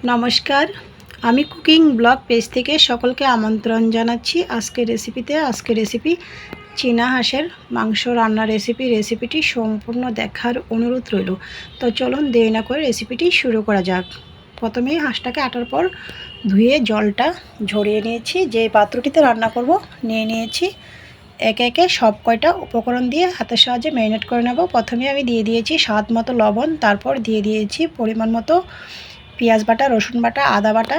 নমস্কার, আমি cooking blog page থেকে সকলকে আমন্ত্রণ জানাচ্ছি আজকের রেসিপি চীনা হাঁসের মাংস রান্নার রেসিপিটি সম্পূর্ণ দেখার অনুরোধ রইল। তো চলুন দেরি না করে রেসিপিটি শুরু করা যাক। প্রথমেই হাঁসটাকে কাটার পর ধুয়ে জলটা ঝরিয়ে নিয়েছি। যে পাত্রটিতে রান্না করব নিয়ে নিয়েছি। একে একে সব কয়টা উপকরণ দিয়ে হাতের সাহায্যে ম্যারিনেট করে নেব। প্রথমে আমি দিয়ে দিয়েছি স্বাদ মতো লবণ, তারপর দিয়ে দিয়েছি পরিমাণ মতো পেঁয়াজ বাটা, রসুন বাটা, আদা বাটা,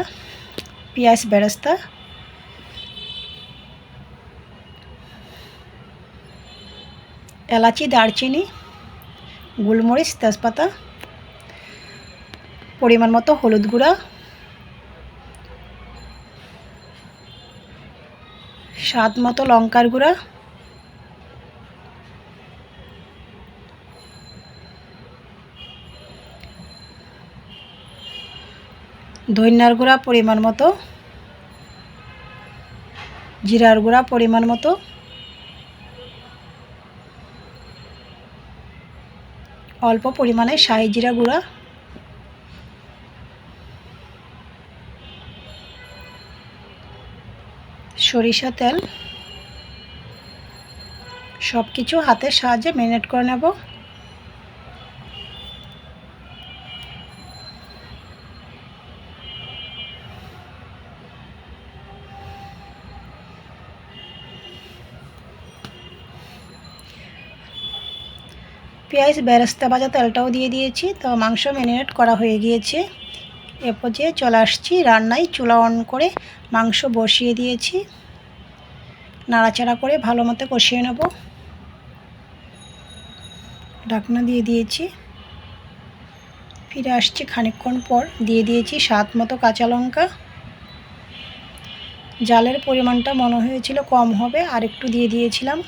পেঁয়াজ বেরেস্তা, এলাচি, দারচিনি, গোলমরিচ, তেজপাতা, পরিমাণ মতো হলুদ গুঁড়া, স্বাদ মতো লঙ্কার গুঁড়া, ধনিয়ার গুঁড়া পরিমাণ মতো, জিরার গুঁড়া পরিমাণ মতো, অল্প পরিমাণে শাহি জিরা গুঁড়া, সরিষা তেল, সব কিছু হাতের সাহায্যে ম্যারিনেট করে নেব। পেঁয়াজ বেরেস্তা ভাজা তেলটাও দিয়ে দিয়েছি। তো মাংস ম্যারিনেট করা হয়ে গিয়েছে। এ পর্যায়ে চলে আসছি রান্নায়। চুলা অন করে মাংস বসিয়ে দিয়েছি। নাড়াচাড়া করে ভালো মতো কষিয়ে নেব। ঢাকনা দিয়ে দিয়েছি। ফিরে আসছি খানিকক্ষণ পর। দিয়ে দিয়েছি স্বাদ মতো কাঁচা লঙ্কা। জালের পরিমাণটা মনে হয়েছিল কম হবে, আর একটু দিয়ে দিয়েছিলাম।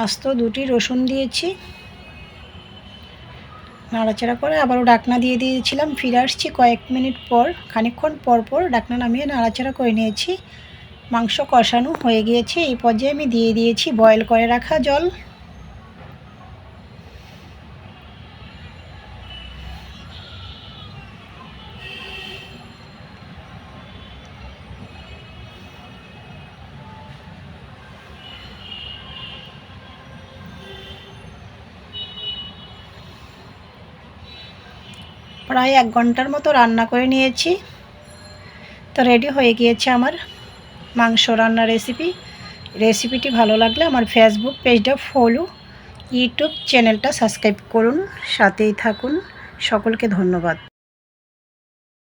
আস্ত 2টি রসুন দিয়েছি। নাড়াচাড়া করে আবারও ঢাকনা দিয়ে দিয়েছিলাম। ফিরে আসছি কয়েক মিনিট পর। খানিকক্ষণ পর ঢাকনা নামিয়ে নাড়াচাড়া করে নিয়েছি। মাংস কষানো হয়ে গিয়েছে। এই পর্যায়ে আমি দিয়ে দিয়েছি বয়েল করে রাখা জল। প্রায় 1 ঘন্টার মতো রান্না করে নিয়েছি। তো রেডি হয়ে গিয়েছে আমার মাংস রান্নার রেসিপিটি ভালো লাগলে আমার ফেসবুক পেজটা ফলো, ইউটিউব চ্যানেলটা সাবস্ক্রাইব করুন, সাথেই থাকুন। সকলকে ধন্যবাদ।